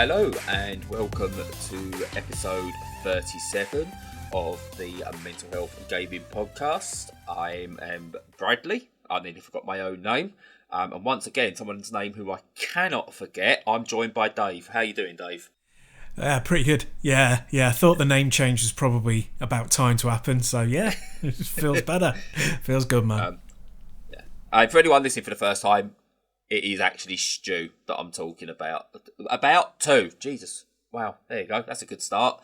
Hello and welcome to episode 37 of the Mental Health and Gaming Podcast. I'm Bradley. I nearly forgot my own name. And once again, someone's name who I cannot forget. I'm joined by Dave. How you doing, Dave? Pretty good. Yeah. I thought the name change was probably about time to happen. So yeah, it feels better. Feels good, man. For anyone listening for the first time, it is actually Stu that I'm talking about. About two. Jesus. Wow. There you go. That's a good start.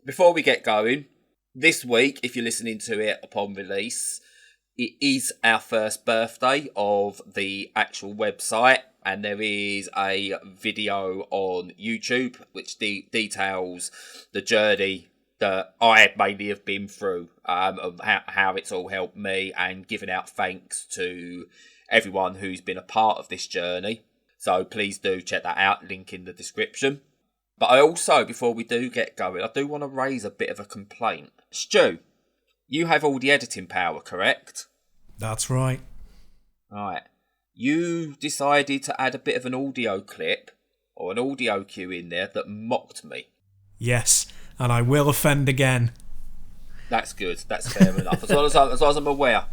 Before we get going, this week, if you're listening to it upon release, it is our first birthday of the actual website. And there is a video on YouTube which details the journey that I mainly have been through, of how it's all helped me, and giving out thanks to everyone who's been a part of this journey. So please do check that out, link in the description. But I also, before we do get going, I do want to raise a bit of a complaint. Stu, you have all the editing power, correct? That's right. Right. You decided to add a bit of an audio clip or an audio cue in there that mocked me. Yes, and I will offend again. That's good. That's fair enough. As long as I'm aware.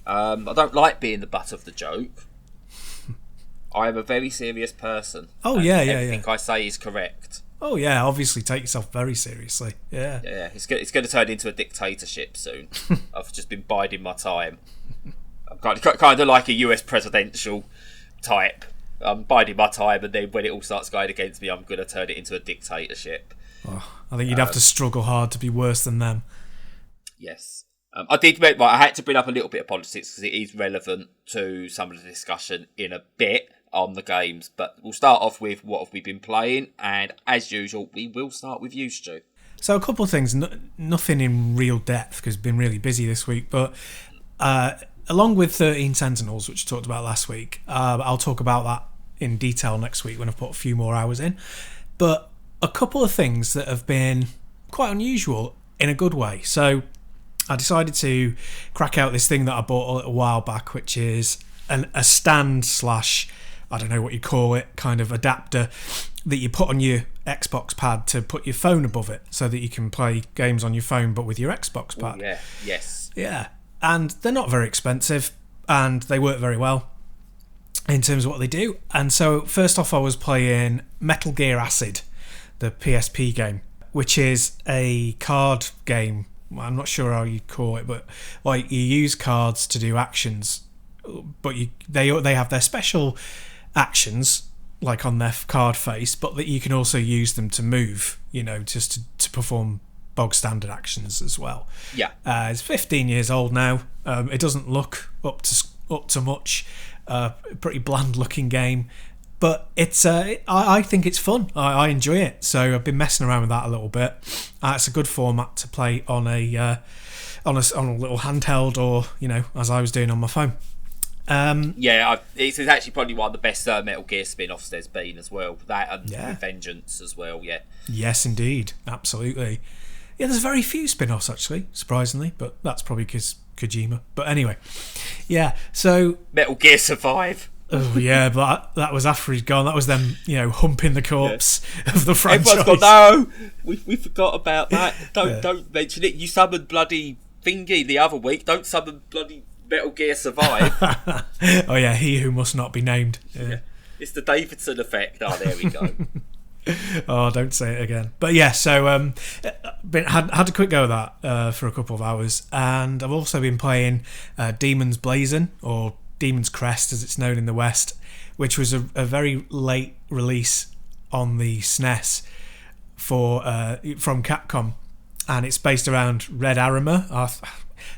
I don't like being the butt of the joke. I am a very serious person. Everything I say is correct. Oh yeah, obviously take yourself very seriously. Yeah. Yeah, it's going to turn into a dictatorship soon. I've just been biding my time. I'm kind of like a US presidential type. I'm biding my time, and then when it all starts going against me, I'm going to turn it into a dictatorship. Oh, I think you'd have to struggle hard to be worse than them. Yes. I had to bring up a little bit of politics because it is relevant to some of the discussion in a bit on the games. But we'll start off with what have we been playing, and as usual, we will start with you, Stu. So a couple of things, nothing in real depth because I've been really busy this week, but along with 13 Sentinels, which I talked about last week, I'll talk about that in detail next week when I've put a few more hours in. But a couple of things that have been quite unusual in a good way. So I decided to crack out this thing that I bought a little while back, which is a stand / I don't know what you call it, kind of adapter that you put on your Xbox pad to put your phone above it so that you can play games on your phone but with your Xbox pad. Ooh, yeah, yes. Yeah, and they're not very expensive and they work very well in terms of what they do. And so first off, I was playing Metal Gear Acid, the PSP game, which is a card game. I'm not sure how you'd call it, but like you use cards to do actions, but they have their special actions like on their card face, but that you can also use them to move, just to perform bog standard actions as well. Yeah, it's 15 years old now. It doesn't look up to much. Pretty bland looking game. But it's I think it's fun. I enjoy it. So I've been messing around with that a little bit. It's a good format to play on a little handheld, or as I was doing on my phone. It's actually probably one of the best Metal Gear spin-offs there's been as well. That and Vengeance as well. Yeah. Yes, indeed, absolutely. Yeah, there's very few spin-offs actually, surprisingly, but that's probably because Kojima. But anyway, yeah. So Metal Gear Survive. Oh yeah, but that was after he's gone. That was them, humping the corpse of the franchise. Everyone's gone, no, we forgot about that. Don't mention it. You summoned bloody Thingy the other week. Don't summon bloody Metal Gear Survive. Oh yeah, he who must not be named. Yeah. It's the Davidson effect. Oh, there we go. Oh, don't say it again. But yeah, so had a quick go at that for a couple of hours, and I've also been playing Demon's Blazon, or Demon's Crest as it's known in the West, which was a very late release on the SNES from Capcom, and it's based around Red Arima. I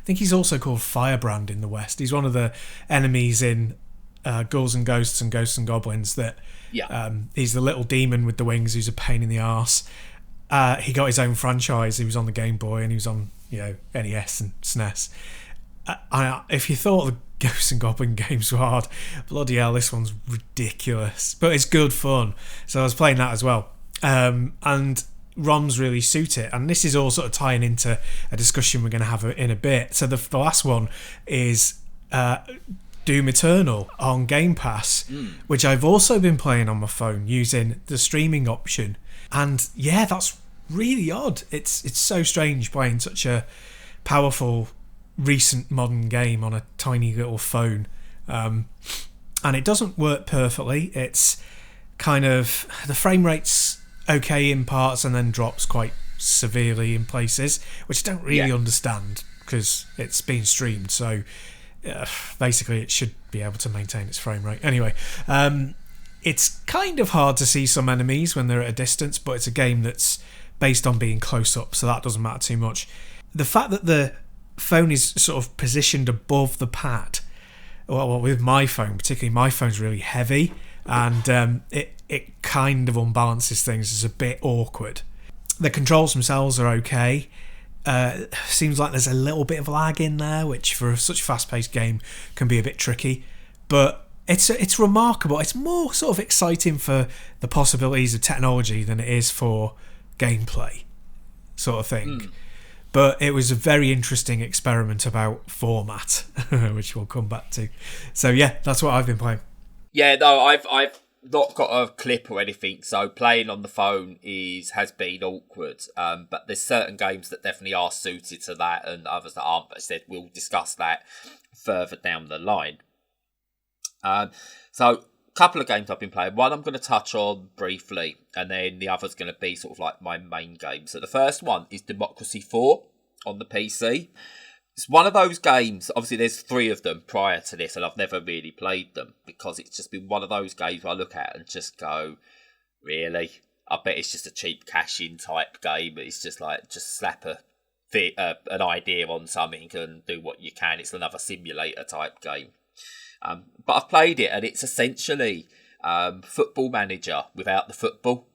think he's also called Firebrand in the West. He's one of the enemies in Ghouls and Ghosts and Ghosts and Goblins. He's the little demon with the wings who's a pain in the arse. He got his own franchise. He was on the Game Boy and he was on NES and SNES. If you thought the Ghosts and Goblin games were hard, bloody hell, this one's ridiculous, but it's good fun. So I was playing that as well, and ROMs really suit it, and this is all sort of tying into a discussion we're going to have in a bit. So the last one is Doom Eternal on Game Pass, which I've also been playing on my phone using the streaming option. And yeah, that's really odd. It's so strange playing such a powerful, recent modern game on a tiny little phone. And it doesn't work perfectly. It's kind of, the frame rate's okay in parts and then drops quite severely in places, which I don't really understand because it's being streamed. So basically it should be able to maintain its frame rate. Anyway, it's kind of hard to see some enemies when they're at a distance, but it's a game that's based on being close up, so that doesn't matter too much. The fact that the phone is sort of positioned above the pad, well, with my phone particularly, my phone's really heavy, and it kind of unbalances things. It's a bit awkward. The controls themselves are okay. Seems like there's a little bit of lag in there, which for such a fast-paced game can be a bit tricky. But it's remarkable. It's more sort of exciting for the possibilities of technology than it is for gameplay, sort of thing. But it was a very interesting experiment about format, which we'll come back to. So yeah, that's what I've been playing. Yeah, no, I've not got a clip or anything, so playing on the phone has been awkward. But there's certain games that definitely are suited to that, and others that aren't. But I said we'll discuss that further down the line. So a couple of games I've been playing. One I'm going to touch on briefly, and then the other's going to be sort of like my main game. So the first one is Democracy 4 on the PC. It's one of those games, obviously there's 3 of them prior to this, and I've never really played them, because it's just been one of those games where I look at and just go, really? I bet it's just a cheap cash-in type game. It's just like, just slap an idea on something and do what you can. It's another simulator type game. But I've played it, and it's essentially Football Manager without the football.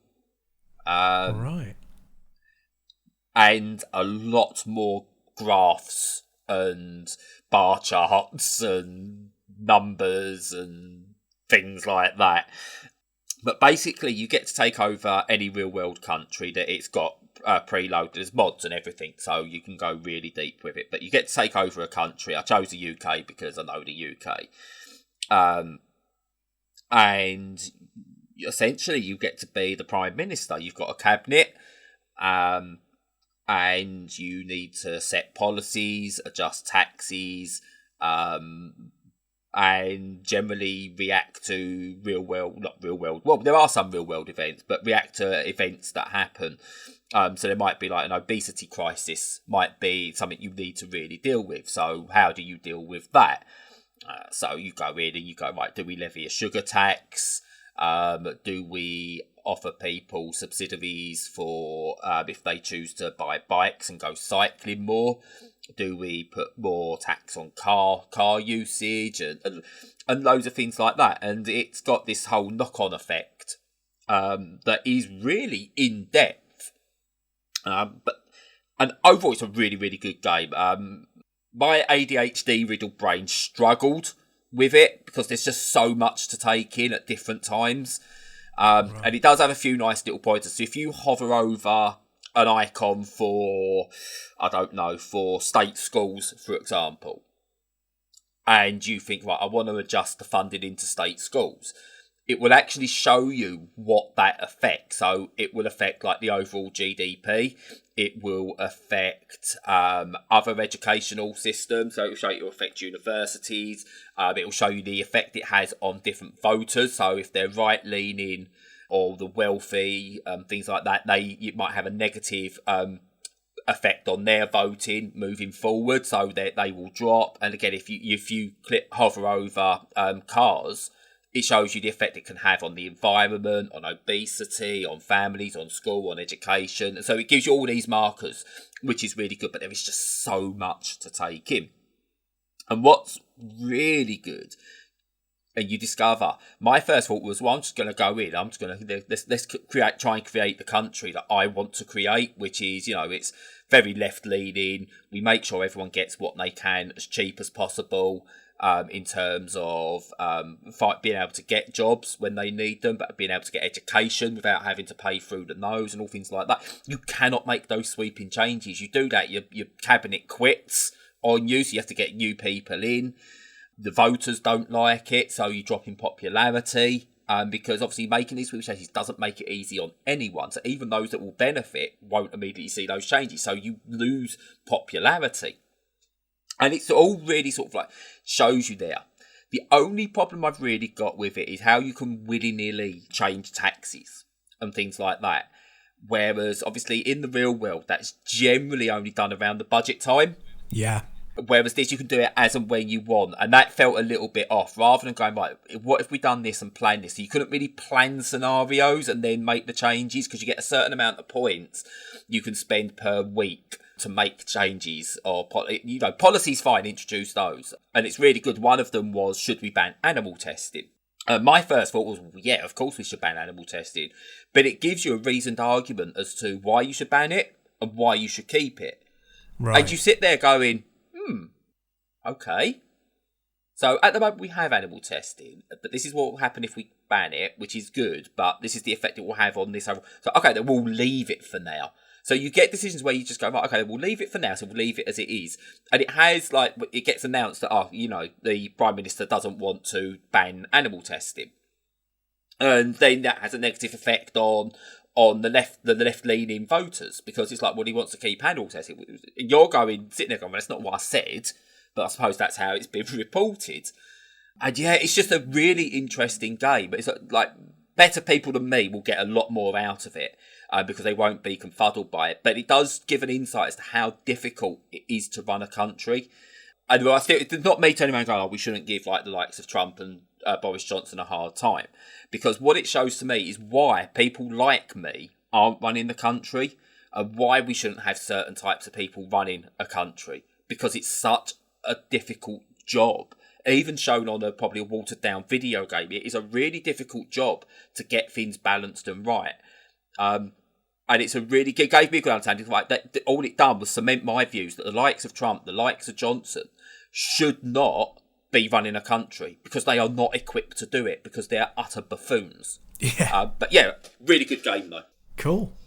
Right. And a lot more graphs and bar charts and numbers and things like that. But basically, you get to take over any real-world country that it's got preloaded. There's mods and everything, so you can go really deep with it. But you get to take over a country. I chose the UK because I know the UK. And essentially, you get to be the Prime Minister. You've got a cabinet. And you need to set policies, adjust taxes, and generally react to well, there are some real-world events, but react to events that happen. So there might be like an obesity crisis, might be something you need to really deal with. So how do you deal with that? So you go in and you go, right, do we levy a sugar tax? Do we offer people subsidies for if they choose to buy bikes and go cycling more? Do we put more tax on car usage and loads of things like that? And it's got this whole knock-on effect that is really in-depth. And overall, it's a really, really good game. My ADHD-riddled brain struggled with it because there's just so much to take in at different times. Right. And it does have a few nice little pointers. So if you hover over an icon for, I don't know, for state schools, for example, and you think, right, I want to adjust the funding into state schools, it will actually show you what that affects. So it will affect like the overall GDP. It will affect other educational systems. So it will show you it will affect universities. It will show you the effect it has on different voters. So if they're right-leaning or the wealthy, things like that, you might have a negative effect on their voting moving forward. So they will drop. And again, if you hover over cars, it shows you the effect it can have on the environment, on obesity, on families, on school, on education. So it gives you all these markers, which is really good, but there is just so much to take in. And what's really good, and you discover, my first thought was, well, I'm just going to go in, I'm just going to, let's try and create the country that I want to create, which is, it's very left-leaning. We make sure everyone gets what they can as cheap as possible. In terms of being able to get jobs when they need them, but being able to get education without having to pay through the nose and all things like that. You cannot make those sweeping changes. You do that, your cabinet quits on you, so you have to get new people in. The voters don't like it, so you drop in popularity. Because obviously making these sweep changes doesn't make it easy on anyone. So even those that will benefit won't immediately see those changes. So you lose popularity. And it's all really sort of like shows you there. The only problem I've really got with it is how you can willy-nilly change taxes and things like that. Whereas obviously in the real world, that's generally only done around the budget time. Yeah. Whereas this, you can do it as and when you want. And that felt a little bit off. Rather than going, right, what if we done this and planned this? So you couldn't really plan scenarios and then make the changes because you get a certain amount of points you can spend per week to make changes. Or, policy's fine, introduce those. And it's really good. One of them was, should we ban animal testing? My first thought was, yeah, of course we should ban animal testing. But it gives you a reasoned argument as to why you should ban it and why you should keep it. Right. And you sit there going, okay. So at the moment we have animal testing, but this is what will happen if we ban it, which is good, but this is the effect it will have on this. So, okay, then we'll leave it for now. So you get decisions where you just go, right, okay, we'll leave it for now, so we'll leave it as it is. And it has, like, it gets announced that, the Prime Minister doesn't want to ban animal testing. And then that has a negative effect on the left-leaning voters, because it's like, well, he wants to keep animal testing. You're sitting there going, well, that's not what I said, but I suppose that's how it's been reported. And yeah, it's just a really interesting game. It's like, better people than me will get a lot more out of it because they won't be confuddled by it. But it does give an insight as to how difficult it is to run a country. And I think it's not me turning around going, we shouldn't give like the likes of Trump and Boris Johnson a hard time. Because what it shows to me is why people like me aren't running the country and why we shouldn't have certain types of people running a country. Because it's such a difficult job. Even shown on probably a watered down video game, it is a really difficult job to get things balanced and right. And it gave me a good understanding. Like that, all it done was cement my views that the likes of Trump, the likes of Johnson, should not be running a country because they are not equipped to do it because they're utter buffoons. Yeah. But yeah, really good game though. Cool.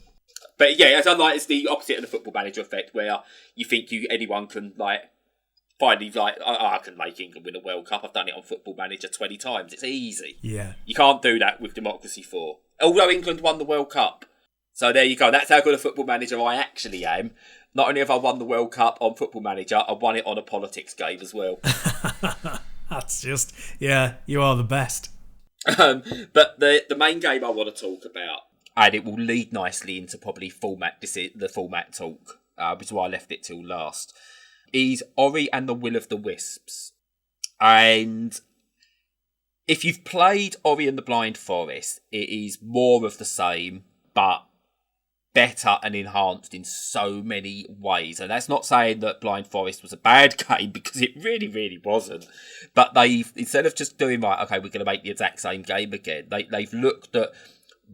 But yeah, as unlike it's the opposite of the Football Manager effect, where you think anyone can finally I can make England win a World Cup. I've done it on Football Manager 20 times. It's easy. Yeah. You can't do that with Democracy 4. Although England won the World Cup. So there you go. That's how good a Football Manager I actually am. Not only have I won the World Cup on Football Manager, I won it on a politics game as well. That's just, yeah, you are the best. But the main game I want to talk about, and it will lead nicely into probably the format talk, which is why I left it till last, is Ori and the Will of the Wisps. And if you've played Ori and the Blind Forest, it is more of the same, but better and enhanced in so many ways. And that's not saying that Blind Forest was a bad game, because it really, really wasn't. But they've, instead of just doing, right, okay, we're going to make the exact same game again, they've looked at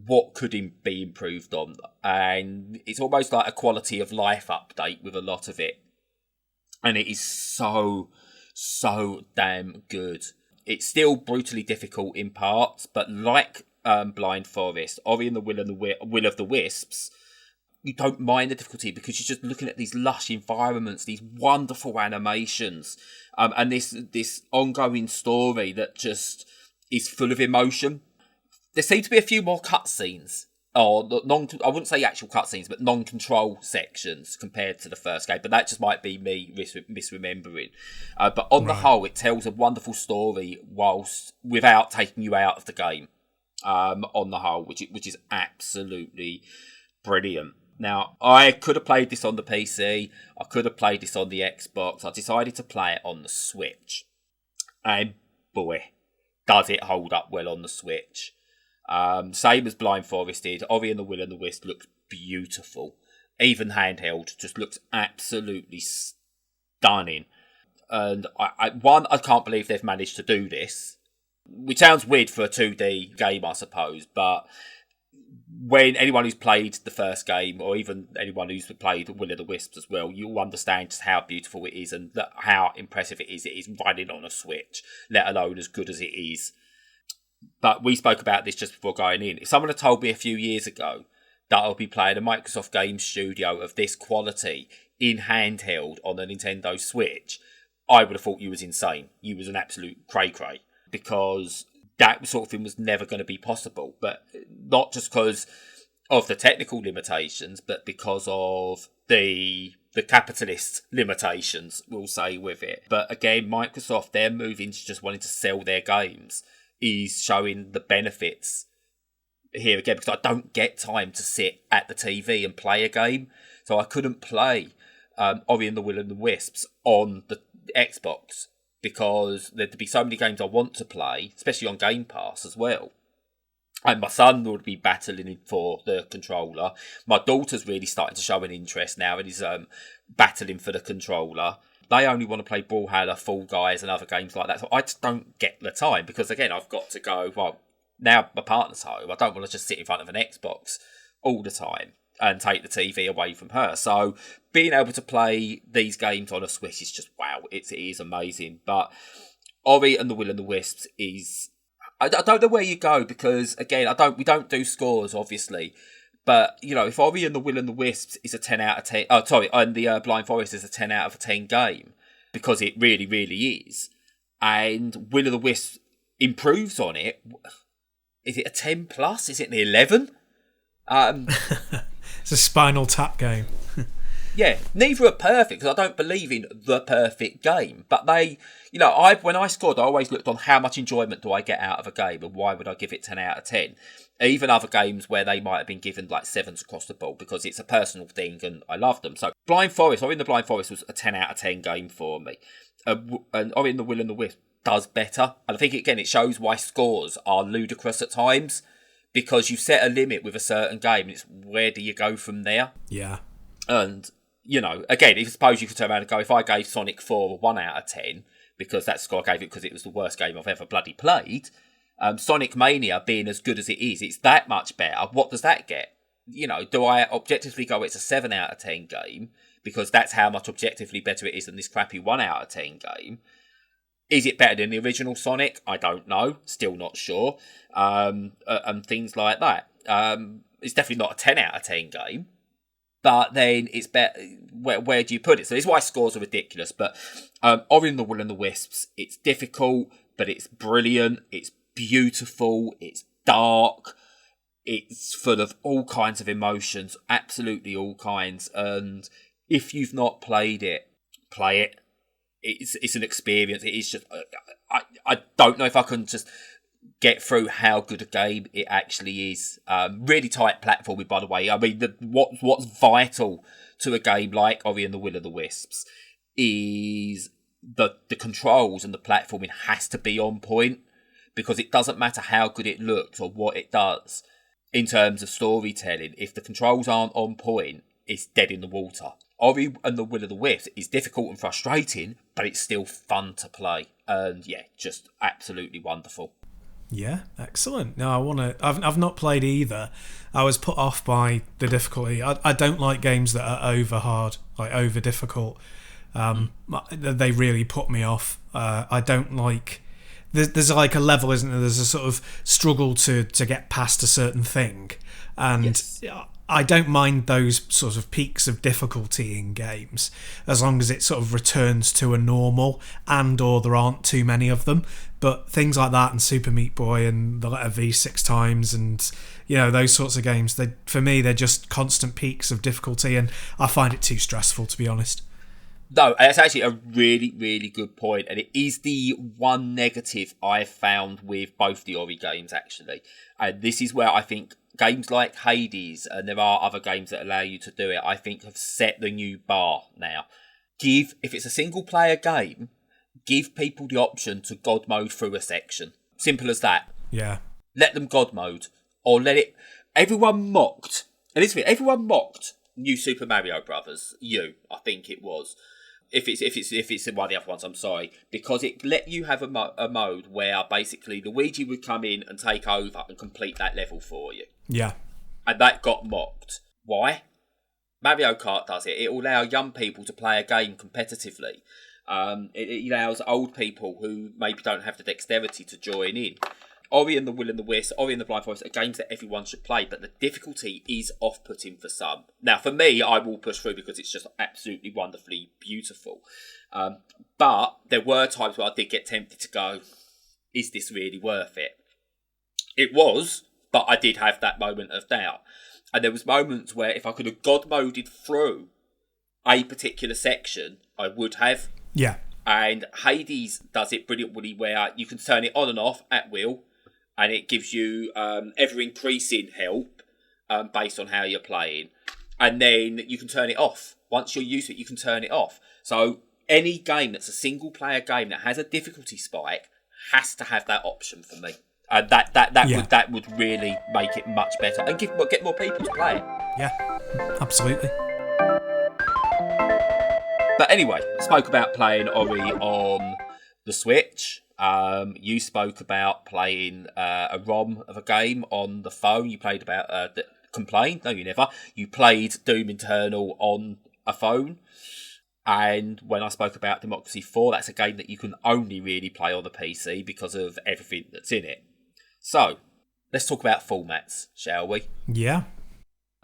what could be improved on. And it's almost like a quality of life update with a lot of it. And it is so, so damn good. It's still brutally difficult in parts, but like Blind Forest, Ori and the Will of the Wisps, you don't mind the difficulty because you're just looking at these lush environments, these wonderful animations, and this ongoing story that just is full of emotion. There seem to be a few more cutscenes, or I wouldn't say actual cutscenes, but non-control sections compared to the first game. But that just might be me misremembering. But on the whole, it tells a wonderful story without taking you out of the game. On the whole, which is absolutely brilliant. Now, I could have played this on the PC. I could have played this on the Xbox. I decided to play it on the Switch. And boy, does it hold up well on the Switch. Same as Blind Forest did. Ori and the Will and the Wisp looks beautiful. Even handheld, just looks absolutely stunning. And I can't believe they've managed to do this. Which sounds weird for a 2D game, I suppose, but when anyone who's played the first game, or even anyone who's played Will of the Wisps as well, you'll understand just how beautiful it is and how impressive it is running on a Switch, let alone as good as it is. But we spoke about this just before going in. If someone had told me a few years ago that I'll be playing a Microsoft Game Studio of this quality in handheld on a Nintendo Switch, I would have thought you was insane. You was an absolute cray-cray, because that sort of thing was never going to be possible. But not just because of the technical limitations, but because of the capitalist limitations, we'll say, with it. But again, Microsoft, their move into just wanting to sell their games is showing the benefits here again, because I don't get time to sit at the TV and play a game. So I couldn't play Ori and the Will and the Wisps on the Xbox, because there'd be so many games I want to play, especially on Game Pass as well. And my son would be battling for the controller. My daughter's really starting to show an interest now and is battling for the controller. They only want to play Brawlhalla, Fall Guys and other games like that. So I just don't get the time, because, again, I've got to go, well, now my partner's home, I don't want to just sit in front of an Xbox all the time and take the TV away from her. So being able to play these games on a Switch is just, wow, it is amazing. But Ori and the Will and the Wisps is... I don't know where you go, because, again, we don't do scores, obviously. But, you know, if Ori and the Will and the Wisps is a 10 out of 10... Oh, sorry, and the Blind Forest is a 10 out of 10 game, because it really, really is, and Will of the Wisps improves on it, is it a 10 plus? Is it an 11? It's a Spinal Tap game. Yeah, neither are perfect, because I don't believe in the perfect game. But they, you know, when I scored, I always looked on how much enjoyment do I get out of a game, and why would I give it 10 out of 10? Even other games where they might have been given like 7s across the board, because it's a personal thing and I love them. So Blind Forest, Ori and the Blind Forest was a 10 out of 10 game for me. And Ori and the Will and the Wisp does better. And I think, again, it shows why scores are ludicrous at times, because you set a limit with a certain game, and it's where do you go from there? Yeah. And, you know, again, I suppose you could turn around and go, if I gave Sonic 4 a 1 out of 10, because that's the score I gave it because it was the worst game I've ever bloody played, Sonic Mania being as good as it is, it's that much better. What does that get? You know, do I objectively go it's a 7 out of 10 game, because that's how much objectively better it is than this crappy 1 out of 10 game? Is it better than the original Sonic? I don't know. Still not sure. And things like that. It's definitely not a 10 out of 10 game. But then it's better. Where do you put it? So this is why scores are ridiculous. But Ori and the Will and the Wisps, it's difficult, but it's brilliant. It's beautiful. It's dark. It's full of all kinds of emotions. Absolutely all kinds. And if you've not played it, play it. It's an experience. It is just... I don't know if I can just get through how good a game it actually is. Really tight platforming, by the way. I mean, what's vital to a game like Ori and the Will of the Wisps is the controls, and the platforming has to be on point, because it doesn't matter how good it looks or what it does in terms of storytelling. If the controls aren't on point, it's dead in the water. Ori and the Will of the Wisps is difficult and frustrating, but it's still fun to play. And yeah, just absolutely wonderful. Yeah, excellent. No, I want to. I've not played either. I was put off by the difficulty. I don't like games that are over hard, like over difficult. They really put me off. I don't like. There's like a level, isn't there? There's a sort of struggle to get past a certain thing, and Yes. I don't mind those sort of peaks of difficulty in games, as long as it sort of returns to a normal, and or there aren't too many of them. But things like that and Super Meat Boy and the letter V 6 times, and you know, those sorts of games, for me they're just constant peaks of difficulty, and I find it too stressful, to be honest. No, that's actually a really, really good point, and it is the one negative I've found with both the Ori games, actually. And this is where I think games like Hades, and there are other games that allow you to do it, I think have set the new bar now. If it's a single player game, give people the option to God mode through a section. Simple as that. Yeah. Let them God mode, or let it... Everyone mocked New Super Mario Brothers. I think it was. If it's one of the other ones, I'm sorry, because it let you have a mode where basically Luigi would come in and take over and complete that level for you. Yeah. And that got mocked. Why? Mario Kart does it. It will allow young people to play a game competitively. It allows old people who maybe don't have the dexterity to join in. Ori and the Will and the Wisp, Ori and the Blind Forest are games that everyone should play, but the difficulty is off-putting for some. Now, for me, I will push through because it's just absolutely wonderfully beautiful. But there were times where I did get tempted to go, is this really worth it? It was, but I did have that moment of doubt. And there was moments where if I could have God-moded through a particular section, I would have. Yeah. And Hades does it brilliantly where you can turn it on and off at will, and it gives you ever-increasing help based on how you're playing. And then you can turn it off. Once you're used to it, you can turn it off. So any game that's a single-player game that has a difficulty spike has to have that option for me. And that would really make it much better and get more people to play it. Yeah, absolutely. But anyway, I spoke about playing Ori on the Switch. You spoke about playing a ROM of a game on the phone. You played about Complain. No, you never. You played Doom Eternal on a phone. And when I spoke about Democracy 4, that's a game that you can only really play on the PC because of everything that's in it. So, let's talk about formats, shall we? Yeah.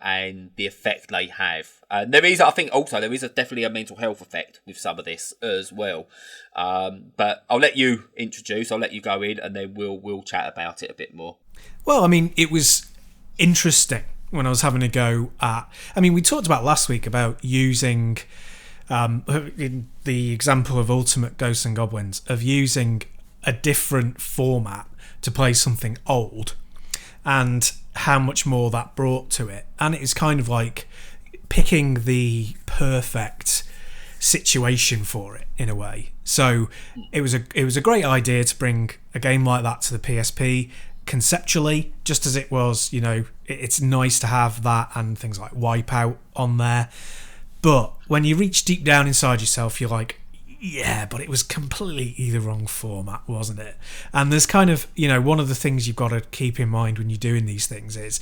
And the effect they have. There is definitely a mental health effect with some of this as well. But I'll let you introduce, I'll let you go in, and then we'll chat about it a bit more. Well, I mean, it was interesting when I was having a go at... I mean, we talked about last week about using... in the example of Ultimate Ghosts and Goblins, of using a different format to play something old, and how much more that brought to it. And it is kind of like picking the perfect situation for it in a way. So it was a great idea to bring a game like that to the PSP conceptually, just as it was, it's nice to have that and things like Wipeout on there. But when you reach deep down inside yourself, you're like, yeah, but it was completely the wrong format, wasn't it? And there's kind of, one of the things you've got to keep in mind when you're doing these things is,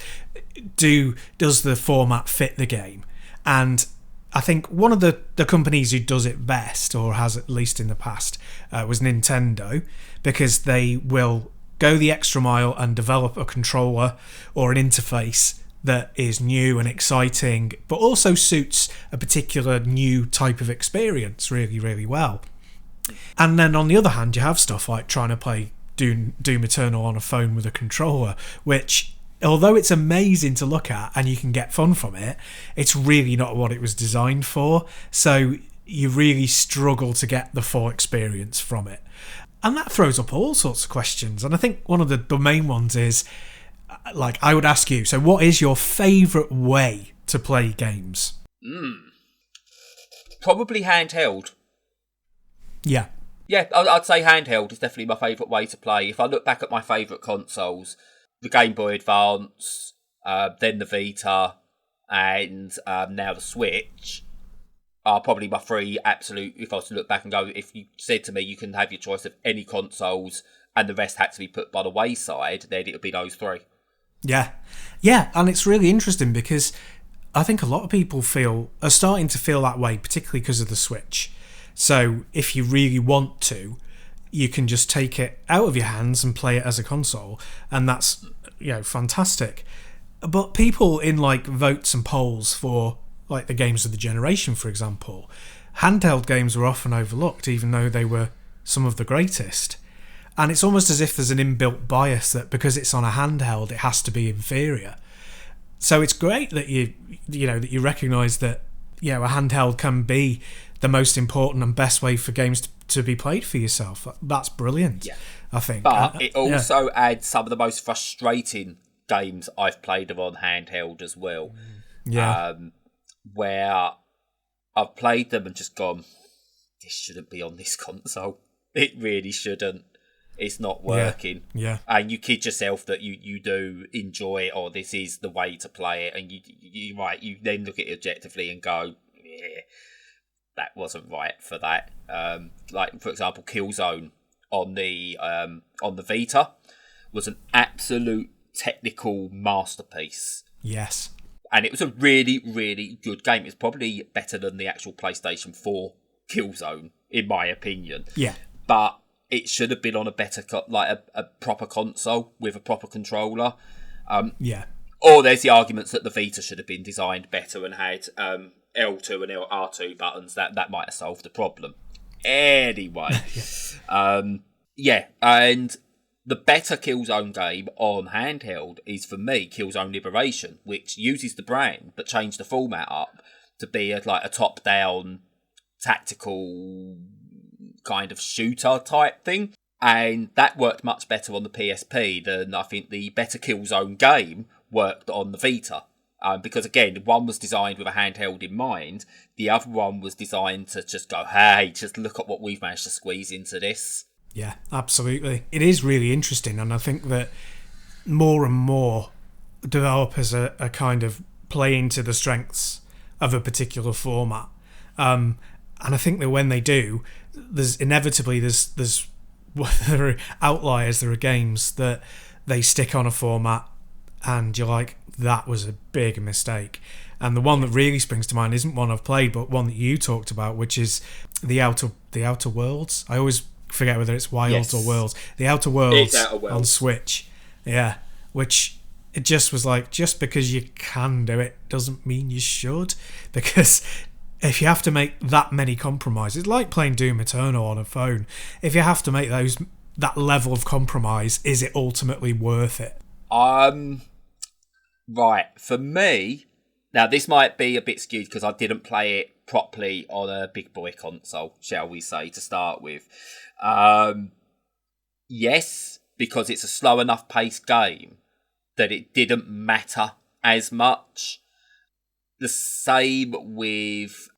does the format fit the game? And I think one of the companies who does it best, or has at least in the past, was Nintendo, because they will go the extra mile and develop a controller or an interface that is new and exciting, but also suits a particular new type of experience really, really well. And then on the other hand, you have stuff like trying to play Doom Eternal on a phone with a controller, which, although it's amazing to look at and you can get fun from it, it's really not what it was designed for. So you really struggle to get the full experience from it. And that throws up all sorts of questions. And I think one of the main ones is, I would ask you, so what is your favourite way to play games? Probably handheld. Yeah. Yeah, I'd say handheld is definitely my favourite way to play. If I look back at my favourite consoles, the Game Boy Advance, then the Vita, and now the Switch, are probably my three absolute, if I was to look back and go, if you said to me you can have your choice of any consoles and the rest had to be put by the wayside, then it would be those three. Yeah, and it's really interesting because I think a lot of people are starting to feel that way, particularly because of the Switch. So if you really want to, you can just take it out of your hands and play it as a console, and that's fantastic. But people in votes and polls for the games of the generation, for example, handheld games were often overlooked, even though they were some of the greatest. And it's almost as if there's an inbuilt bias that because it's on a handheld, it has to be inferior. So it's great that you recognise that a handheld can be the most important and best way for games to be played for yourself. That's brilliant. Yeah. I think. But it also adds some of the most frustrating games I've played on handheld as well. Yeah. Where I've played them and just gone, this shouldn't be on this console. It really shouldn't. It's not working. Yeah. And you kid yourself that you do enjoy it, or this is the way to play it, and you then look at it objectively and go, yeah, that wasn't right for that. For example, Killzone on the Vita was an absolute technical masterpiece. Yes. And it was a really, really good game. It's probably better than the actual PlayStation 4 Killzone, in my opinion. Yeah. But it should have been on a better, a proper console with a proper controller. Yeah. Or there's the arguments that the Vita should have been designed better and had L2 and R2 buttons. That might have solved the problem. Anyway, and the better Killzone game on handheld is, for me, Killzone Liberation, which uses the brand but changed the format up to be a top-down tactical kind of shooter type thing. And that worked much better on the PSP than I think the better Killzone game worked on the Vita. Because again, one was designed with a handheld in mind, the other one was designed to just go, hey, just look at what we've managed to squeeze into this. Yeah, absolutely. It is really interesting, and I think that more and more developers are kind of playing to the strengths of a particular format. And I think that when they do, there's inevitably there's there are outliers, there are games that they stick on a format and you're like, that was a big mistake. And the one that really springs to mind isn't one I've played, but one that you talked about, which is the Outer Worlds. I always forget whether it's Wilds or Worlds. The Outer Worlds on Switch. Yeah, which it just was like, just because you can do it doesn't mean you should. Because if you have to make that many compromises, like playing Doom Eternal on a phone, if you have to make that level of compromise, is it ultimately worth it? Right, for me, now this might be a bit skewed because I didn't play it properly on a big boy console, shall we say, to start with. Yes, because it's a slow enough paced game that it didn't matter as much. The same with,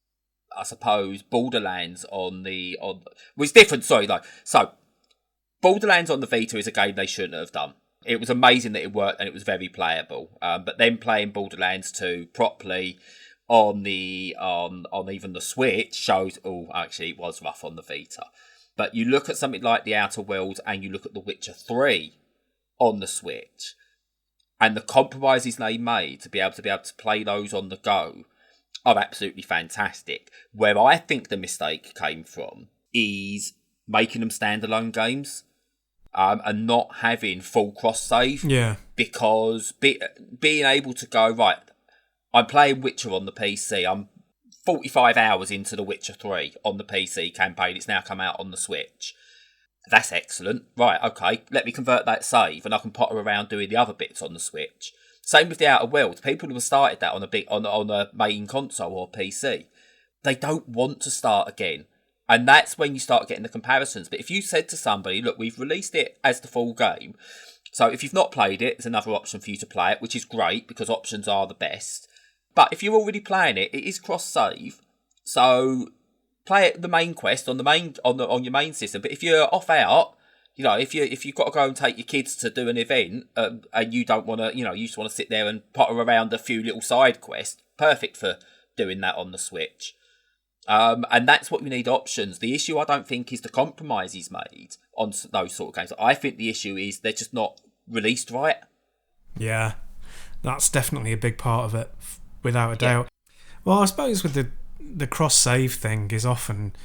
I suppose, Borderlands well, it's different, sorry. So, Borderlands on the Vita is a game they shouldn't have done. It was amazing that it worked and it was very playable. But then playing Borderlands 2 properly on even the Switch shows, actually it was rough on the Vita. But you look at something like The Outer Worlds and you look at The Witcher 3 on the Switch, and the compromises they made to be able to play those on the go are absolutely fantastic. Where I think the mistake came from is making them standalone games. And not having full cross-save. Yeah. Because being able to go, right, I'm playing Witcher on the PC. I'm 45 hours into The Witcher 3 on the PC campaign. It's now come out on the Switch. That's excellent. Right, okay, let me convert that save and I can potter around doing the other bits on the Switch. Same with The Outer Worlds. People who have started that on a main console or PC, they don't want to start again. And that's when you start getting the comparisons. But if you said to somebody, look, we've released it as the full game, so if you've not played it, there's another option for you to play it, which is great because options are the best. But if you're already playing it, it is cross-save. So play it the main quest on your main system. But if you're off out, if you've got to go and take your kids to do an event and you don't want to, you just want to sit there and potter around a few little side quests, perfect for doing that on the Switch. And that's what we need, options. The issue, I don't think, is the compromises made on those sort of games. I think the issue is they're just not released right. Yeah, that's definitely a big part of it, without a doubt. Well, I suppose with the cross-save thing is often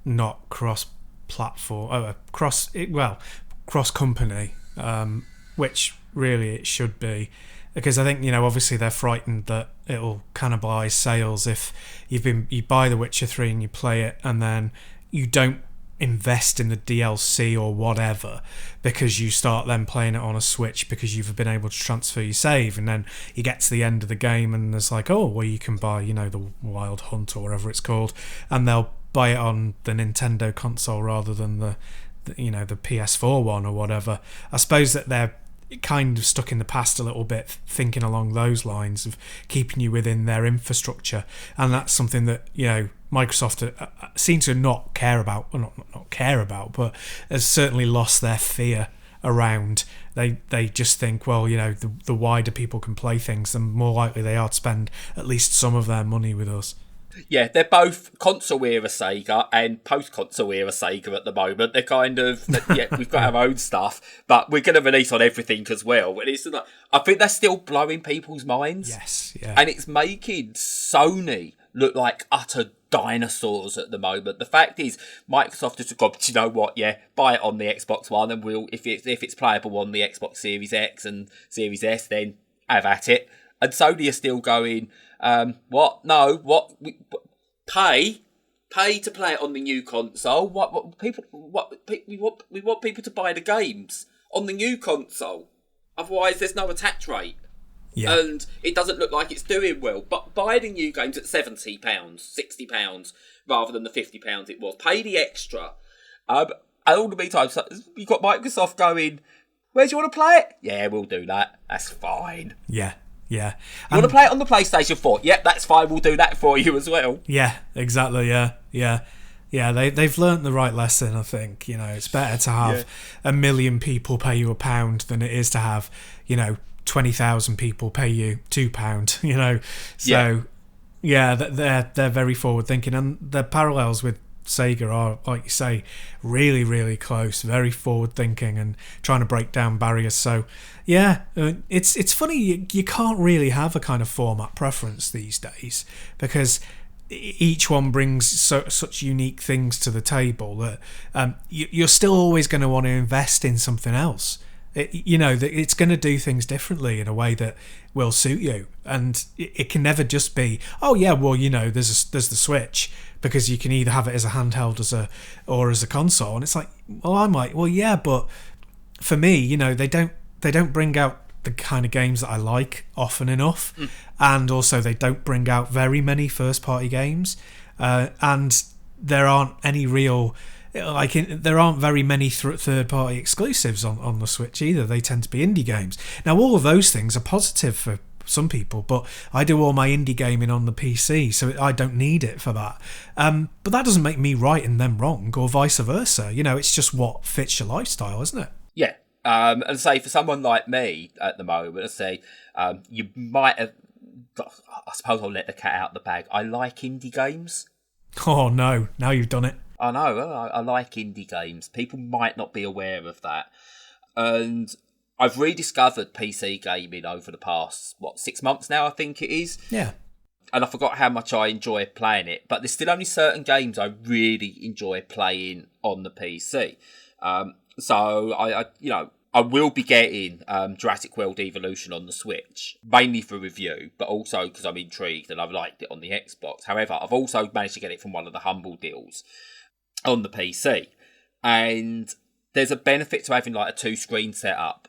not cross-platform, cross-company, which really it should be. Because I think, obviously they're frightened that it'll cannibalise sales if you buy The Witcher 3 and you play it and then you don't invest in the DLC or whatever because you start then playing it on a Switch because you've been able to transfer your save, and then you get to the end of the game and there's like, you can buy, the Wild Hunt or whatever it's called, and they'll buy it on the Nintendo console rather than the PS4 one or whatever. I suppose that they're kind of stuck in the past a little bit, thinking along those lines of keeping you within their infrastructure, and that's something that Microsoft seem to not care about, well, not care about, but has certainly lost their fear around. They just think, well, the wider people can play things, the more likely they are to spend at least some of their money with us. Yeah, they're both console era Sega and post-console era Sega at the moment. They're kind of, we've got our own stuff, but we're going to release on everything as well. And it's like, I think that's still blowing people's minds. Yes, yeah. And it's making Sony look like utter dinosaurs at the moment. The fact is, Microsoft has gone, do you know what? Yeah, buy it on the Xbox One, and we'll if it's playable on the Xbox Series X and Series S, then have at it. And Sony are still going, what? No, what? Pay to play it on the new console. We want people to buy the games on the new console. Otherwise, there's no attach rate. Yeah. And it doesn't look like it's doing well. But buy the new games at £70, £60 rather than the £50 it was. Pay the extra. And all the meantime, you've got Microsoft going, where do you want to play it? Yeah, we'll do that. That's fine. Yeah. Yeah. You want to play it on the PlayStation 4? Yep, that's fine. We'll do that for you as well. Yeah, exactly. Yeah. Yeah, they've learnt the right lesson, I think. You know, it's better to have 1 million people pay you £1 than it is to have, 20,000 people pay you £2, So, they're very forward thinking, and the parallels with Sega are, like you say, really, really close, very forward thinking and trying to break down barriers. So, it's funny, you can't really have a kind of format preference these days because each one brings such unique things to the table that you're still always going to want to invest in something else. It's going to do things differently in a way that will suit you, and it can never just be, there's the Switch, because you can either have it as a handheld or as a console, and it's like, but for me, they don't bring out the kind of games that I like often enough, and also they don't bring out very many first party games, and there aren't any real. There aren't very many third-party exclusives on the Switch either. They tend to be indie games. Now, all of those things are positive for some people, but I do all my indie gaming on the PC, so I don't need it for that. But that doesn't make me right and them wrong, or vice versa. It's just what fits your lifestyle, isn't it? Yeah. And say for someone like me at the moment, you might have. I suppose I'll let the cat out of the bag. I like indie games. Oh no! Now you've done it. I know, I like indie games. People might not be aware of that. And I've rediscovered PC gaming over the past, 6 months now, I think it is. Yeah. And I forgot how much I enjoy playing it. But there's still only certain games I really enjoy playing on the PC. So I will be getting Jurassic World Evolution on the Switch, mainly for review, but also because I'm intrigued and I've liked it on the Xbox. However, I've also managed to get it from one of the Humble deals on the PC, and there's a benefit to having like a 2-screen setup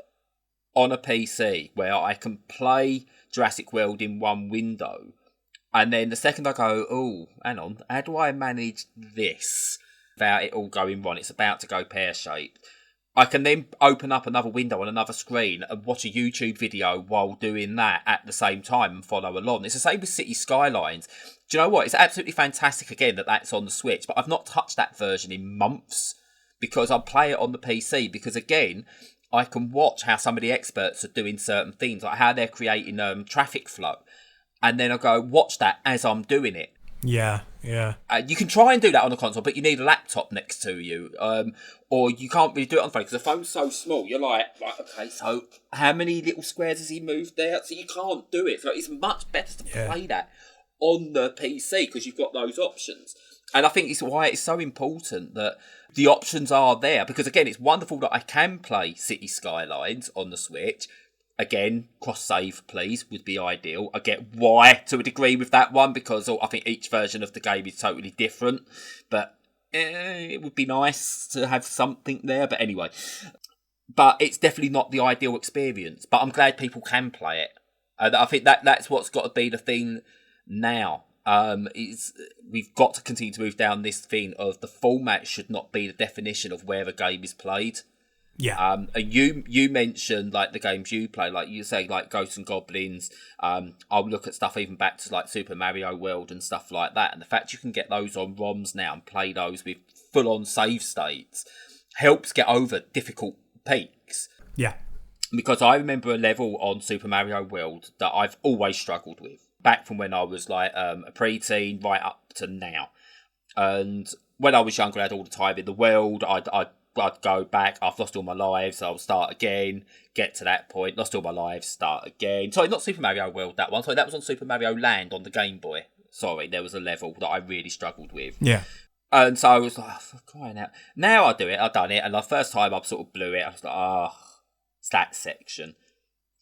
on a PC where I can play Jurassic World in one window, and then the second I go, oh, hang on, how do I manage this without it all going wrong? It's about to go pear-shaped. I can then open up another window on another screen and watch a YouTube video while doing that at the same time and follow along. It's the same with City Skylines. Do you know what? It's absolutely fantastic, again, that that's on the Switch, but I've not touched that version in months because I play it on the PC because, again, I can watch how some of the experts are doing certain things, like how they're creating traffic flow, and then I go watch that as I'm doing it. Yeah. You can try and do that on a console, but you need a laptop next to you, or you can't really do it on the phone because the phone's so small. You're like, okay, so how many little squares has he moved there? So you can't do it. So it's much better to play that on the PC because you've got those options. And I think it's why it's so important that the options are there, because again, it's wonderful that I can play City Skylines on the Switch. Again, cross-save, please, would be ideal. I get why, to a degree, with that one, because I think each version of the game is totally different. But it would be nice to have something there. But anyway, but it's definitely not the ideal experience. But I'm glad people can play it. And I think that's what's got to be the thing now. We've got to continue to move down this thing of the format should not be the definition of where a game is played. Yeah. You mentioned like the games you play, like you say, like Ghosts and Goblins. I'll look at stuff even back to like Super Mario World and stuff like that. And the fact you can get those on ROMs now and play those with full-on save states helps get over difficult peaks. Yeah. Because I remember a level on Super Mario World that I've always struggled with, back from when I was like a preteen right up to now. And when I was younger, I had all the time in the world. I'd go back, I've lost all my lives, I'll start again, get to that point, lost all my lives, start again. Sorry, not Super Mario World, that one. Sorry, that was on Super Mario Land on the Game Boy. Sorry, there was a level that I really struggled with. Yeah. And so I was like, oh, for crying out. Now I do it, I've done it, and the first time I sort of blew it, I was like, it's that section.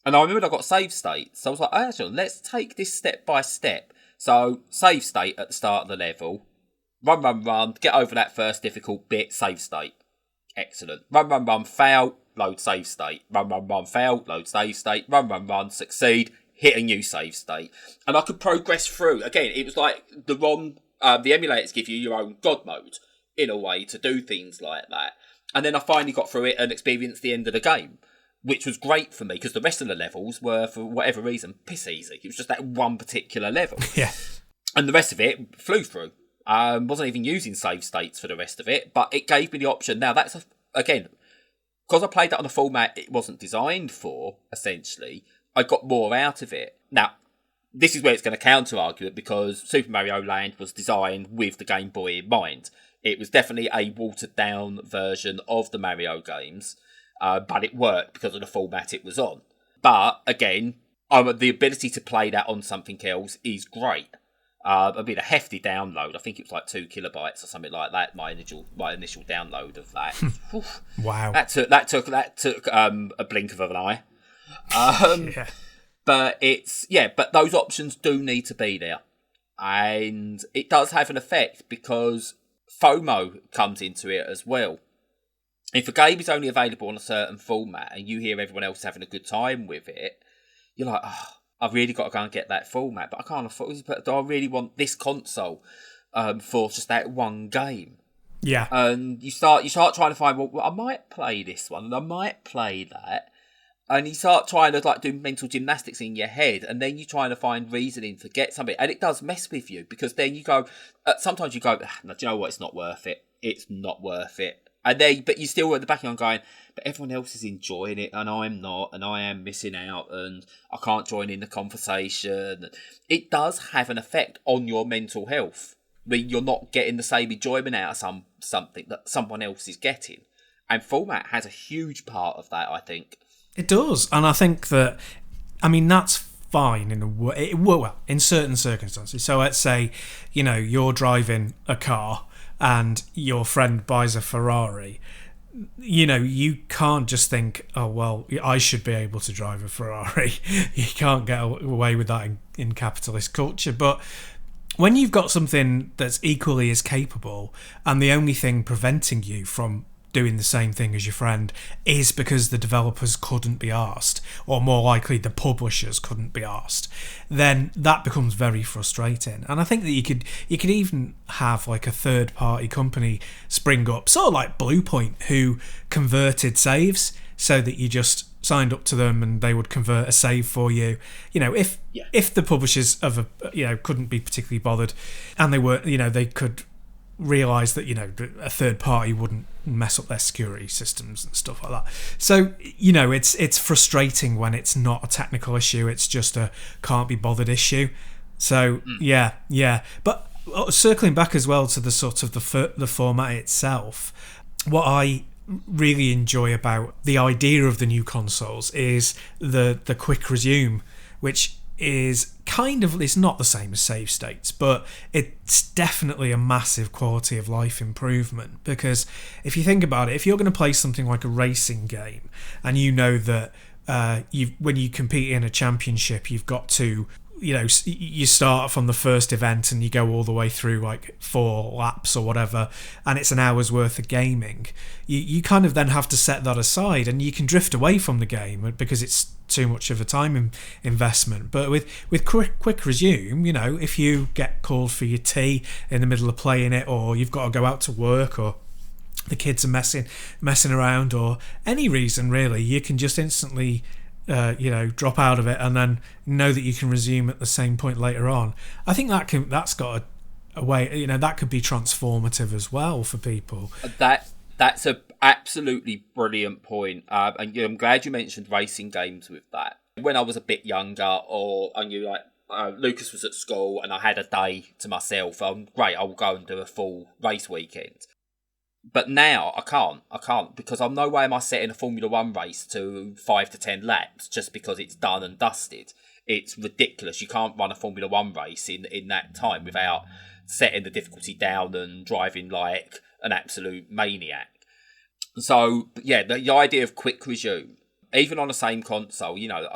And I remembered I got save states. So I was like, actually, let's take this step by step. So, save state at the start of the level. Run, get over that first difficult bit, save state. Excellent. Run, fail, load save state. Run, fail, load save state. Run, succeed, hit a new save state. And I could progress through. Again, it was like the emulators give you your own God mode, in a way, to do things like that. And then I finally got through it and experienced the end of the game, which was great for me, because the rest of the levels were, for whatever reason, piss easy. It was just that one particular level. Yeah. And the rest of it flew through. Wasn't even using save states for the rest of it, but it gave me the option. Now, that's, again, because I played that on a format it wasn't designed for, essentially, I got more out of it. Now, this is where it's going to counter-argue it, because Super Mario Land was designed with the Game Boy in mind. It was definitely a watered-down version of the Mario games, but it worked because of the format it was on. But, again, the ability to play that on something else is great. I mean, a hefty download. I think it was like 2 kilobytes or something like that. My initial download of that. Wow. That took a blink of an eye. Yeah. But but those options do need to be there, and it does have an effect because FOMO comes into it as well. If a game is only available on a certain format and you hear everyone else having a good time with it, you're like, I've really got to go and get that format, but I can't afford it. But do I really want this console for just that one game? Yeah. And you start trying to find, well, I might play this one and I might play that. And you start trying to do mental gymnastics in your head, and then you're trying to find reasoning to get something. And it does mess with you, because then you go, sometimes you go, no, do you know what? It's not worth it. It's not worth it. But you still at the back of your mind going, but everyone else is enjoying it and I'm not, and I am missing out and I can't join in the conversation. It does have an effect on your mental health when you're not getting the same enjoyment out of something that someone else is getting. And format has a huge part of that, I think. It does. And I think that, I mean, that's fine in a way. Well, in certain circumstances. So let's say, you're driving a car and your friend buys a Ferrari, you can't just think, oh, well, I should be able to drive a Ferrari. You can't get away with that in capitalist culture. But when you've got something that's equally as capable and the only thing preventing you from doing the same thing as your friend is because the developers couldn't be asked, or more likely the publishers couldn't be asked, then that becomes very frustrating. And I think that you could even have like a third party company spring up, sort of like Bluepoint, who converted saves so that you just signed up to them and they would convert a save for you. If the publishers couldn't be particularly bothered, and they were, they could realise that a third party wouldn't mess up their security systems and stuff like that. So it's frustrating when it's not a technical issue, it's just a can't be bothered issue. So yeah. But circling back as well to the sort of the format itself, what I really enjoy about the idea of the new consoles is the quick resume, which is it's not the same as save states, but it's definitely a massive quality of life improvement. Because if you think about it, if you're going to play something like a racing game, and that when you compete in a championship, you've got to you start from the first event and you go all the way through like 4 laps or whatever, and it's an hour's worth of gaming. You kind of then have to set that aside, and you can drift away from the game because it's too much of a time investment. But with quick resume, if you get called for your tea in the middle of playing it, or you've got to go out to work, or the kids are messing around, or any reason really, you can just instantly drop out of it and then know that you can resume at the same point later on. I think that's got a way, that could be transformative as well for people. That's a absolutely brilliant point. And I'm glad you mentioned racing games with that. When I was a bit younger, or I knew Lucas was at school and I had a day to myself, great, I'll go and do a full race weekend. But now I can't, because I'm no way am I setting a Formula 1 race to 5 to 10 laps just because it's done and dusted. It's ridiculous. You can't run a Formula One race in that time without setting the difficulty down and driving like an absolute maniac. So, yeah, the idea of quick resume, even on the same console, you know,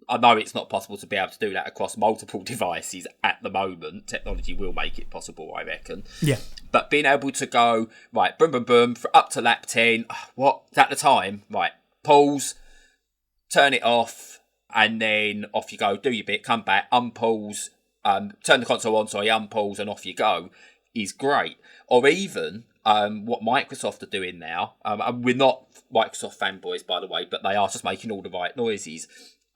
I know it's not possible to be able to do that across multiple devices at the moment. Technology will make it possible, I reckon. Yeah. But being able to go, right, boom, boom, boom, for up to lap 10, what's at the time? Right, pause, turn it off, and then off you go, do your bit, come back, unpause, turn the console on, unpause, and off you go, is great. Or even what Microsoft are doing now, and we're not Microsoft fanboys, by the way, but they are just making all the right noises.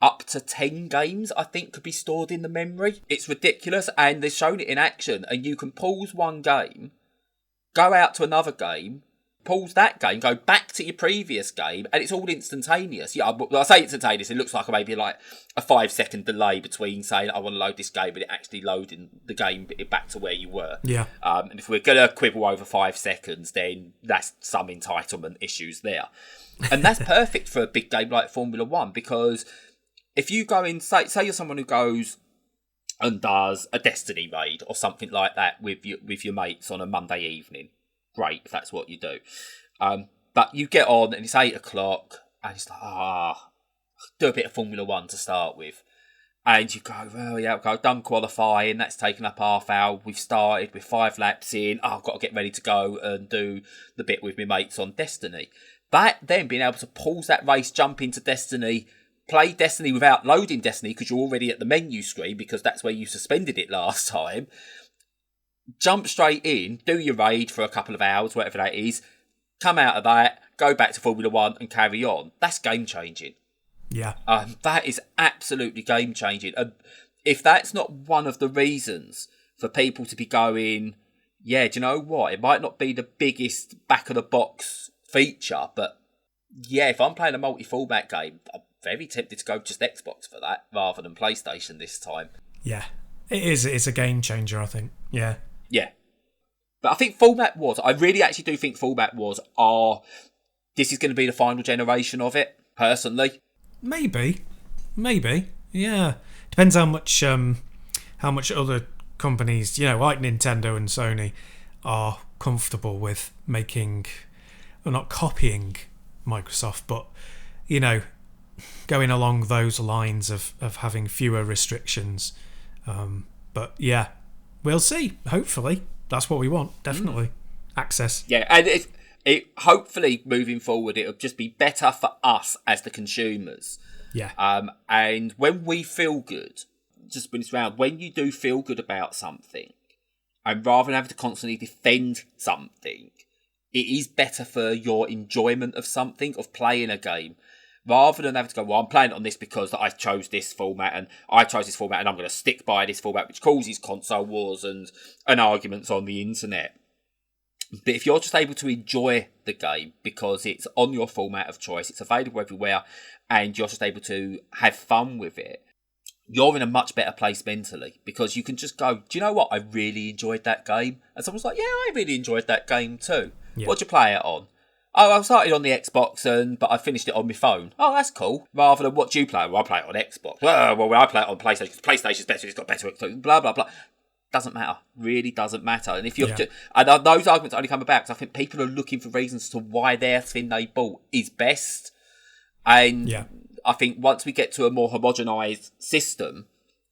Up to 10 games, I think, could be stored in the memory. It's ridiculous, and they've shown it in action, and you can pause one game, go out to another game, pause that game, go back to your previous game, and it's all instantaneous. Yeah, I say instantaneous, it looks like maybe like a 5-second delay between saying I want to load this game and it actually loading the game back to where you were. Yeah. And if we're going to quibble over 5 seconds, then that's some entitlement issues there. And that's perfect for a big game like Formula One, because if you go in, say you're someone who goes and does a Destiny raid or something like that with your mates on a Monday evening, great if that's what you do. But you get on and it's 8 o'clock and it's like, do a bit of Formula One to start with. And you go, well, yeah, done qualifying, that's taken up half hour, we've started, we're 5 laps in, I've got to get ready to go and do the bit with my mates on Destiny. But then being able to pause that race, jump into Destiny, play Destiny without loading Destiny because you're already at the menu screen because that's where you suspended it last time. Jump straight in, do your raid for a couple of hours, whatever that is, come out of that, go back to Formula One and carry on. That's game changing. Yeah. That is absolutely game changing. And if that's not one of the reasons for people to be going, yeah, do you know what? It might not be the biggest back of the box feature, but yeah, if I'm playing a multi-format game, I'm very tempted to go just Xbox for that rather than PlayStation this time. Yeah, it is. It's a game changer, I think. Yeah. Yeah. But I think Format Wars, I really actually do think Format Wars this is going to be the final generation of it, personally. Maybe. Yeah. Depends how much other companies, like Nintendo and Sony, are comfortable with making, well, not copying Microsoft, but, going along those lines of having fewer restrictions. But yeah, we'll see. Hopefully. That's what we want. Definitely. Access. Yeah, and it hopefully moving forward, it'll just be better for us as the consumers. Yeah. And when we feel good, just when it's around, when you do feel good about something, and rather than having to constantly defend something, it is better for your enjoyment of something, of playing a game. Rather than having to go, well, I'm playing it on this because I chose this format and I chose this format and I'm going to stick by this format, which causes console wars and arguments on the internet. But if you're just able to enjoy the game because it's on your format of choice, it's available everywhere, and you're just able to have fun with it, you're in a much better place mentally because you can just go, do you know what? I really enjoyed that game. And someone's like, yeah, I really enjoyed that game too. Yeah. What'd you play it on? Oh, I started on the Xbox, but I finished it on my phone. Oh, that's cool. Rather than, what do you play? Well, I play it on Xbox. Well, I play it on PlayStation because PlayStation's better. It's got better. Blah blah blah. Doesn't matter. Really doesn't matter. And if you're, and those arguments only come about because I think people are looking for reasons to why their thing they bought is best. And I think once we get to a more homogenised system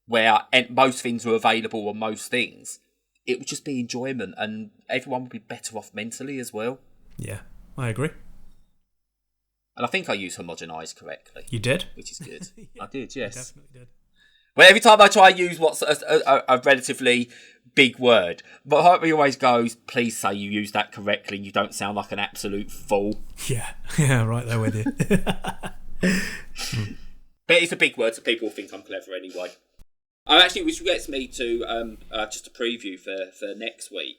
where most things are available on most things, it would just be enjoyment, and everyone would be better off mentally as well. Yeah. I agree. And I think I used homogenised correctly. You did? Which is good. I did, yes. You definitely did. Well, every time I try and use what's a relatively big word, but heart me always goes, please say you use that correctly and you don't sound like an absolute fool. Yeah, right there with you. But it's a big word, so people think I'm clever anyway. Which gets me to just a preview for next week.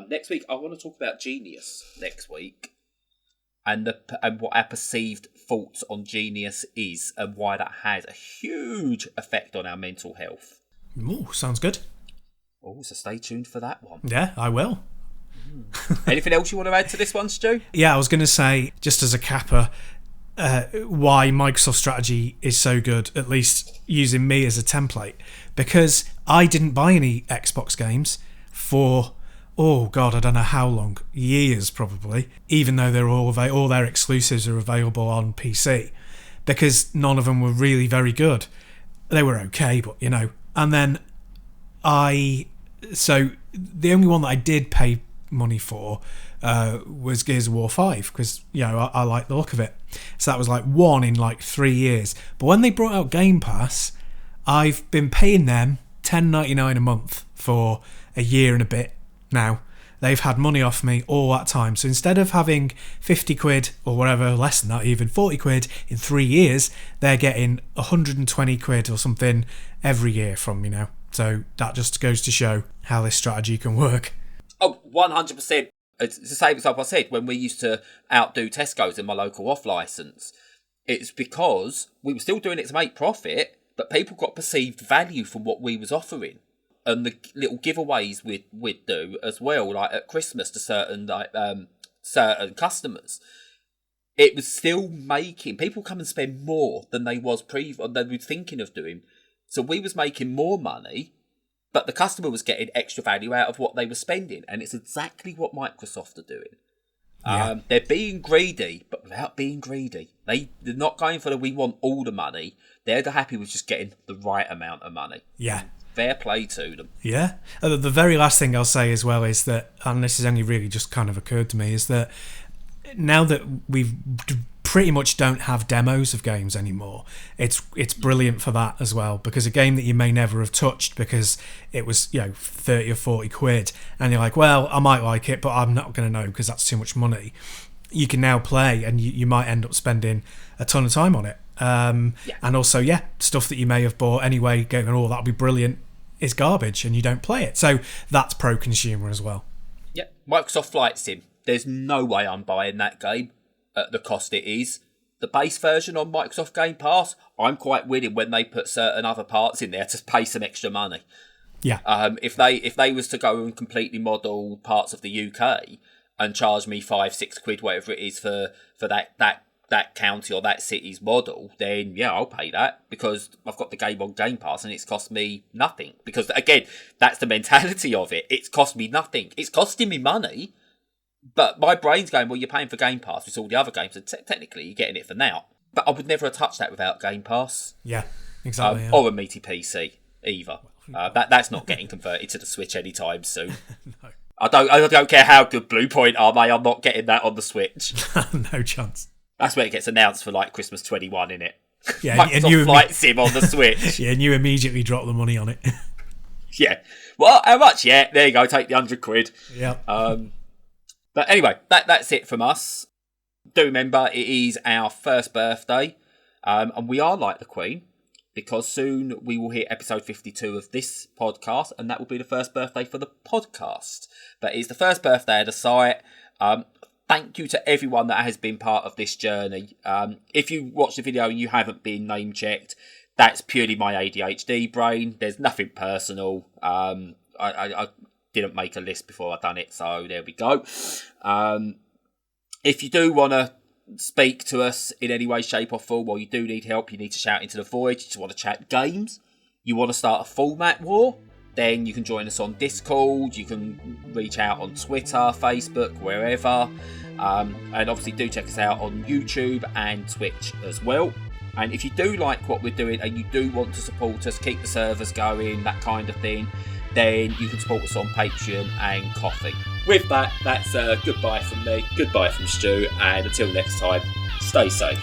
Next week, I want to talk about Genius next week. And what our perceived thoughts on Genius is and why that has a huge effect on our mental health. Oh, sounds good. Oh, so stay tuned for that one. Yeah, I will. Anything else you want to add to this one, Stu? Yeah, I was going to say, just as a capper, why Microsoft strategy is so good, at least using me as a template, because I didn't buy any Xbox games for, oh God, I don't know how long, years probably, even though they're all their exclusives are available on PC, because none of them were really very good. They were okay, but and then so the only one that I did pay money for was Gears of War 5, because I like the look of it. So that was like one in like 3 years. But when they brought out Game Pass, I've been paying them $10.99 a month for a year and a bit now. They've had money off me all that time. So instead of having 50 quid or whatever, less than that, even 40 quid in 3 years, they're getting 120 quid or something every year from me now. So that just goes to show how this strategy can work. Oh, 100%. It's the same as I said, when we used to outdo Tesco's in my local off licence. It's because we were still doing it to make profit, but people got perceived value from what we was offering. And the little giveaways we'd do as well, like at Christmas to certain customers. It was still making people come and spend more than they were thinking of doing. So we was making more money, but the customer was getting extra value out of what they were spending. And it's exactly what Microsoft are doing. Yeah. They're being greedy, but without being greedy. They're not going for we want all the money. They're happy with just getting the right amount of money. Yeah. Fair play to them. Yeah. The very last thing I'll say as well is that, and this has only really just kind of occurred to me, is that now that we pretty much don't have demos of games anymore, it's brilliant for that as well, because a game that you may never have touched because it was 30 or 40 quid and you're like, well, I might like it, but I'm not going to know because that's too much money. You can now play and you might end up spending a ton of time on it. And also, stuff that you may have bought anyway, going, oh, that'll be brilliant, is garbage and you don't play it. So that's pro-consumer as well. Yeah, Microsoft Flight Sim. There's no way I'm buying that game at the cost it is. The base version on Microsoft Game Pass, I'm quite willing when they put certain other parts in there to pay some extra money. Yeah. If they was to go and completely model parts of the UK and charge me 5-6 quid, whatever it is for that county or that city's model, then I'll pay that because I've got the game on Game Pass and it's cost me nothing. Because again, that's the mentality of it. It's cost me nothing. It's costing me money, but my brain's going, well, you're paying for Game Pass with all the other games, and technically you're getting it for now. But I would never have touched that without Game Pass. Yeah, exactly. Or a meaty PC either. That's not getting converted to the Switch anytime soon. No. I don't care how good Bluepoint are, mate. I'm not getting that on the Switch. No chance. That's where it gets announced for like Christmas 21, innit? Yeah, Microsoft Flight Sim on the Switch. Yeah, and you immediately drop the money on it. Yeah. Well, how much? Yeah, there you go. Take the 100 quid. Yeah. But anyway, that's it from us. Do remember, it is our first birthday, and we are like the Queen, because soon we will hit episode 52 of this podcast, and that will be the first birthday for the podcast. But it's the first birthday of the site. Thank you to everyone that has been part of this journey. If you watch the video and you haven't been name checked, that's purely my ADHD brain. There's nothing personal. I didn't make a list before I done it, so there we go. If you do want to speak to us in any way, shape or form, or you do need help, you need to shout into the void, you just want to chat games, you want to start a format war, then you can join us on Discord, you can reach out on Twitter, Facebook, wherever. And obviously do check us out on YouTube and Twitch as well. And if you do like what we're doing and you do want to support us, keep the servers going, that kind of thing, then you can support us on Patreon and Coffee. With that, that's goodbye from me, goodbye from Stu, and until next time, stay safe.